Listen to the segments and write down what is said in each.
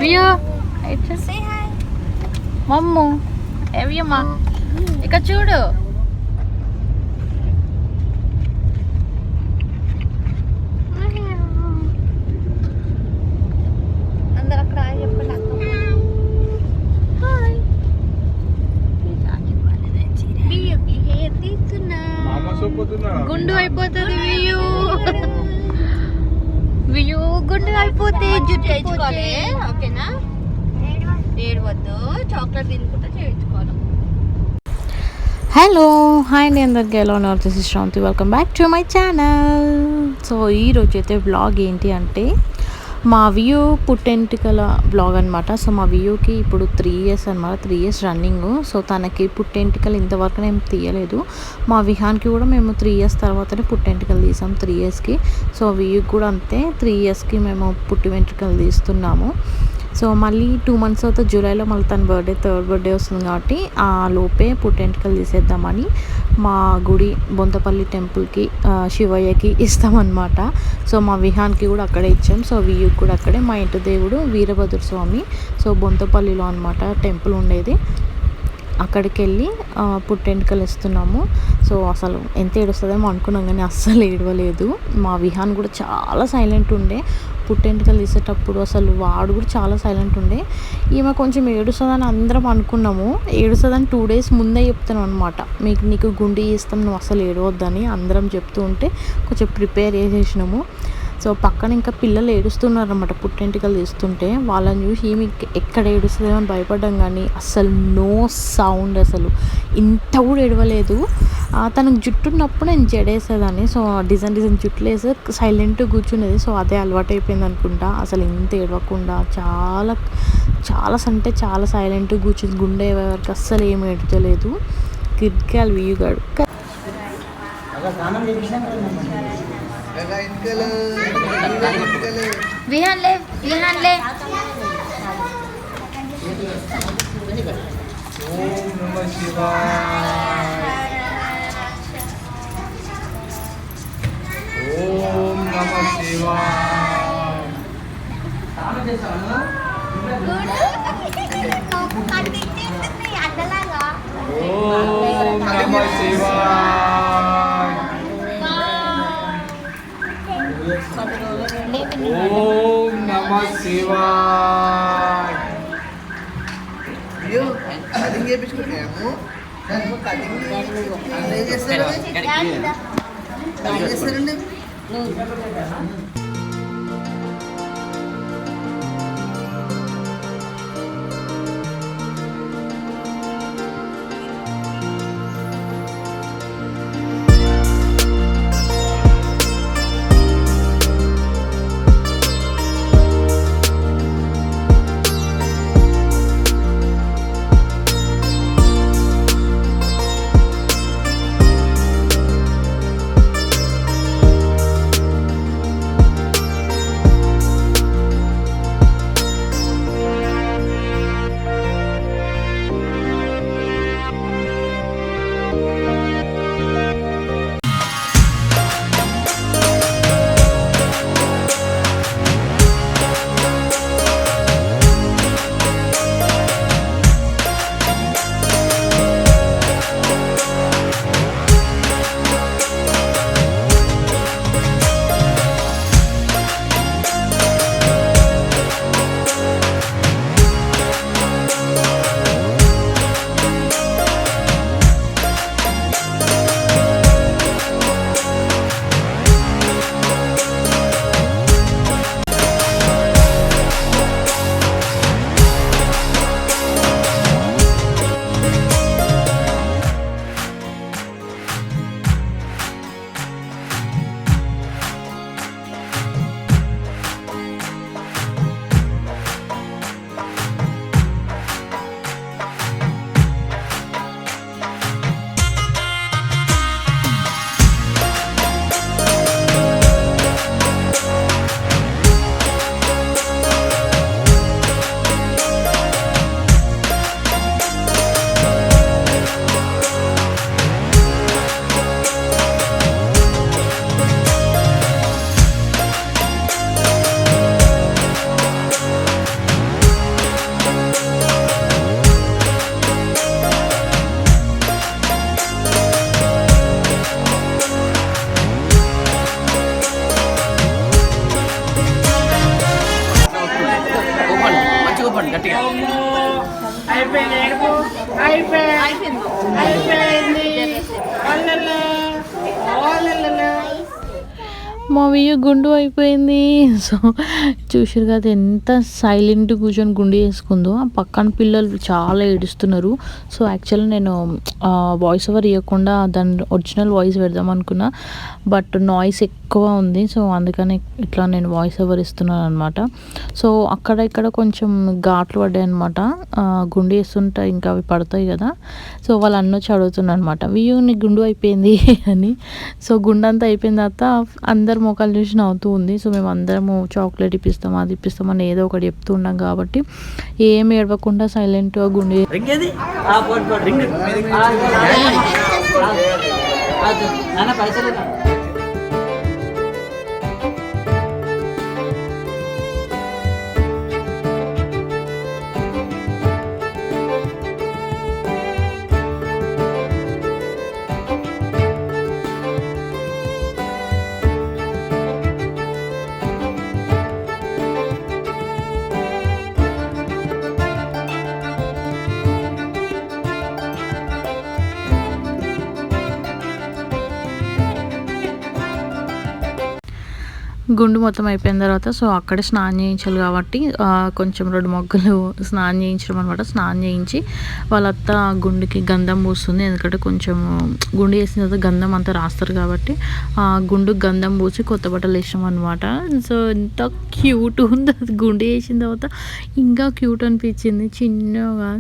View మమ్ము ఎవ్యమ్మా ఇక్కడ చూడు. అందరు అక్కడ చెప్పండి. గుండు అయిపోతుంది వ్యూ. వ్యూ గుండు అయిపోతే జుట్టు వేయించుకోవాలి. ఓకేనా? ఏడవద్దు, చాక్లెట్ తినుకుంటా చేయించుకోవాలి. హలో హాయ్ అండి, అందరికీ ఎలా ఉన్నారు? This is Shranti, welcome back to my channel. So ఈరోజు అయితే వ్లాగ్ ఏంటి అంటే మా వ్యూ పుట్టెంటికల బ్లాగ్ అనమాట. సో మా వ్యూకి ఇప్పుడు 3 years అనమాట, 3 years రన్నింగ్. సో తనకి పుట్టెంటికలు ఇంతవరకు మేము తీయలేదు. మా విహాన్కి కూడా మేము 3 years తర్వాతనే పుట్టెంటికలు తీసాం, 3 yearsకి. సో వ్యూకి కూడా అంతే, 3 yearsకి మేము పుట్టి వెంట్రుకలు తీస్తున్నాము. సో మళ్ళీ 2 months తర్వాత జూలైలో మళ్ళీ తన బర్త్డే, 3rd birthday వస్తుంది కాబట్టి ఆ లోపే పుట్టెంటికలు తీసేద్దామని మా గుడి బొంతపల్లి టెంపుల్కి శివయ్యకి ఇస్తామన్నమాట. సో మా విహాన్కి కూడా అక్కడే ఇచ్చాం. సో వియ్యూకి కూడా అక్కడే. మా ఇంటి దేవుడు వీరభద్ర స్వామి. సో బొంతపల్లిలో అనమాట టెంపుల్ ఉండేది. అక్కడికి వెళ్ళి పుట్టెంటికలు ఇస్తున్నాము. సో అసలు ఎంత ఏడుస్తుందేమో అనుకున్నాం కానీ అస్సలు ఏడవలేదు. మా విహాన్ కూడా చాలా సైలెంట్ ఉండే పుట్టెంటికలు తీసేటప్పుడు. అసలు వాడు కూడా చాలా సైలెంట్ ఉండే. ఈమె కొంచెం ఏడుస్తుందని అందరం అనుకున్నాము. ఏడుస్తుందని 2 days ముందే చెప్తాను అనమాట. నీకు గుండె చేస్తాం, నువ్వు అసలు ఏడవద్దని అందరం చెప్తూ ఉంటే కొంచెం ప్రిపేర్ చేసేసినాము. సో పక్కన ఇంకా పిల్లలు ఏడుస్తున్నారు అనమాట పుట్టెంటికలు తీస్తుంటే. వాళ్ళని చూసి ఈమె ఎక్కడ ఏడుస్తుందేమో అని భయపడ్డాం కానీ అస్సలు నో సౌండ్, అసలు ఇంత కూడా ఏడవలేదు. తనకు జుట్టు ఉన్నప్పుడు నేను జడేసేదాన్ని. సో డిజైన్ జుట్టులు వేసి సైలెంట్గా కూర్చునేది. సో అదే అలవాటు అయిపోయింది అనుకుంటా. అసలు ఇంత ఏడవకుండా చాలా చాలా అంటే చాలా సైలెంట్గా కూర్చుంది. గుండె వరకు అస్సలు ఏమి ఏడవలేదు. కిడ్కాలు వీయుగాడు. విహాన్ లే. ఓం నమః శివాయ. ఓం నమః శివాయ. ఓం నమః శివాయ. ఓం నమః శివాయ. అయ్యో కటింగ్ చేయించుకుంటాము. కటింగ్ ఏం చేస్తారండి? మా వియ్యు గుండు అయిపోయింది. సో చూసారు కదా ఎంత సైలెంట్ కూర్చొని గుండు చేసుకుందో. ఆ పక్కన పిల్లలు చాలా ఏడుస్తున్నారు. సో యాక్చువల్లీ నేను వాయిస్ ఓవర్ ఇవ్వకుండా దాని ఒరిజినల్ వాయిస్ పెడదాం అనుకున్నా, బట్ నాయిస్ ఎక్కువ ఉంది. సో అందుకని ఇట్లా నేను వాయిస్ ఓవర్ ఇస్తున్నాను అనమాట. సో అక్కడ ఇక్కడ కొంచెం ఘాట్లు పడ్డాయి అనమాట. గుండు వేస్తుంటే ఇంకా అవి పడతాయి కదా. సో వాళ్ళు అన్నొచ్చి అడుగుతున్నారు అనమాట, వియ్యు నీ గుండు అయిపోయింది అని. సో గుండు అంతా అయిపోయిన తర్వాత అందరు మొక్కలు చూసి నవ్వుతూ ఉంది. సో మేము అందరము చాక్లెట్ ఇప్పిస్తాం, అది ఇప్పిస్తాం అని ఏదో ఒకటి చెప్తూ ఉన్నాం కాబట్టి ఏం ఏడవకుండా సైలెంట్గా గుండు. గుండు మొత్తం అయిపోయిన తర్వాత సో అక్కడే స్నానం చేయించాలి కాబట్టి కొంచెం 2 మొగ్గలు స్నానం చేయించడం అనమాట. స్నానం చేయించి వాళ్ళ అత్త గుండుకి గంధం పూస్తుంది. ఎందుకంటే కొంచెం గుండు వేసిన తర్వాత గంధం అంతా రాస్తారు కాబట్టి గుండు గంధం పూసి కొత్త బట్టలు వేసాం అనమాట. సో ఎంత క్యూట్ ఉంది అది. గుండు వేసిన తర్వాత ఇంకా క్యూట్ అనిపించింది చిన్నగా.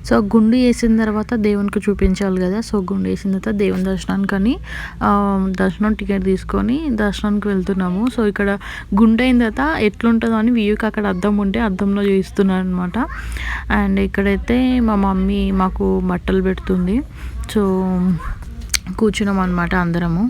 సో గుండు వేసిన తర్వాత దేవునికి చూపించాలి కదా. సో గుండు వేసిన తర్వాత దేవుని దర్శనానికని దర్శనం టికెట్ తీసుకొని దర్శనానికి వెళ్తున్నాము. సో ఇక్కడ గుండు అయిన తర్వాత ఎట్లుంటుందో అని వ్యూకి అక్కడ అద్దం ఉంటే అద్దంలో చూపిస్తున్నారు అనమాట. అండ్ ఇక్కడైతే మా మమ్మీ మాకు బట్టలు పెడుతుంది. సో కూర్చున్నాం అనమాట అందరము.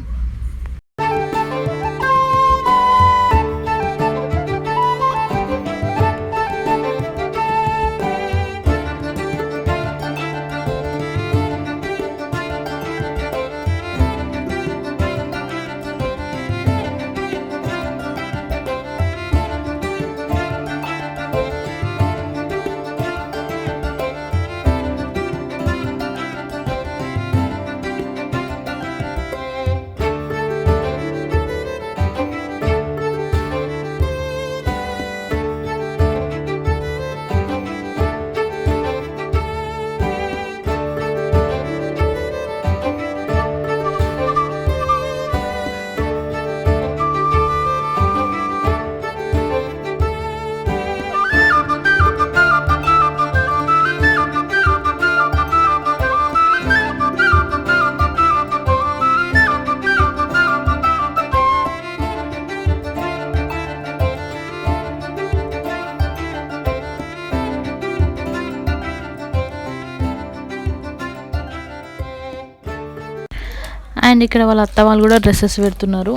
అండ్ ఇక్కడ వాళ్ళ అత్త వాళ్ళు కూడా డ్రెస్సెస్ పెడుతున్నారు.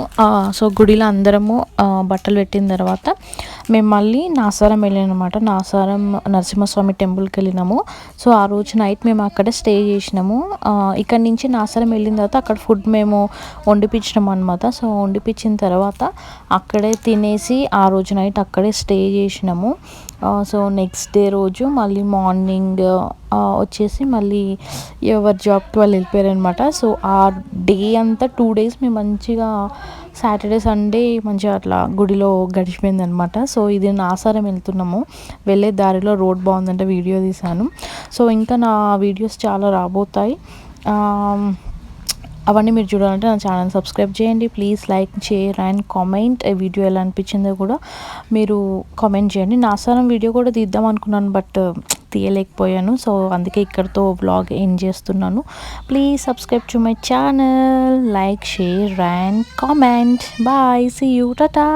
సో గుడిలో అందరము బట్టలు పెట్టిన తర్వాత మేము మళ్ళీ నాసారం వెళ్ళాము అనమాట. నాసారం నరసింహస్వామి టెంపుల్కి వెళ్ళినాము. సో ఆ రోజు నైట్ మేము అక్కడే స్టే చేసినాము. ఇక్కడ నుంచి నాసారం వెళ్ళిన తర్వాత అక్కడ ఫుడ్ మేము వండిపించినాము అనమాట. సో వండిపించిన తర్వాత అక్కడే తినేసి ఆ రోజు నైట్ అక్కడే స్టే చేసినాము. సో నెక్స్ట్ డే రోజు మళ్ళీ మార్నింగ్ వచ్చేసి మళ్ళీ ఎవరి జాబ్కి వాళ్ళు వెళ్ళిపోయారు అనమాట. సో ఆ డే అంతా 2 days మేము మంచిగా సాటర్డే సండే మంచిగా అట్లా గుడిలో గడిచిపోయింది అనమాట. సో ఇది నాసారం వెళ్తున్నాము, వెళ్ళే దారిలో రోడ్ బాగుందంటే వీడియో తీశాను. సో ఇంకా నా వీడియోస్ చాలా రాబోతాయి, అవన్నీ మీరు చూడాలంటే నా ఛానల్ సబ్స్క్రైబ్ చేయండి. Please like, share and comment. ఈ వీడియో ఎలా అనిపించిందో కూడా మీరు కామెంట్ చేయండి. నాసారం వీడియో కూడా తీద్దాం అనుకున్నాను, బట్ తీయలేకపోయాను. సో అందుకే ఇక్కడితో వ్లాగ్ ఎండ్ చేస్తున్నాను. Please subscribe to my channel, like, share and comment. Bye, see you, Tata.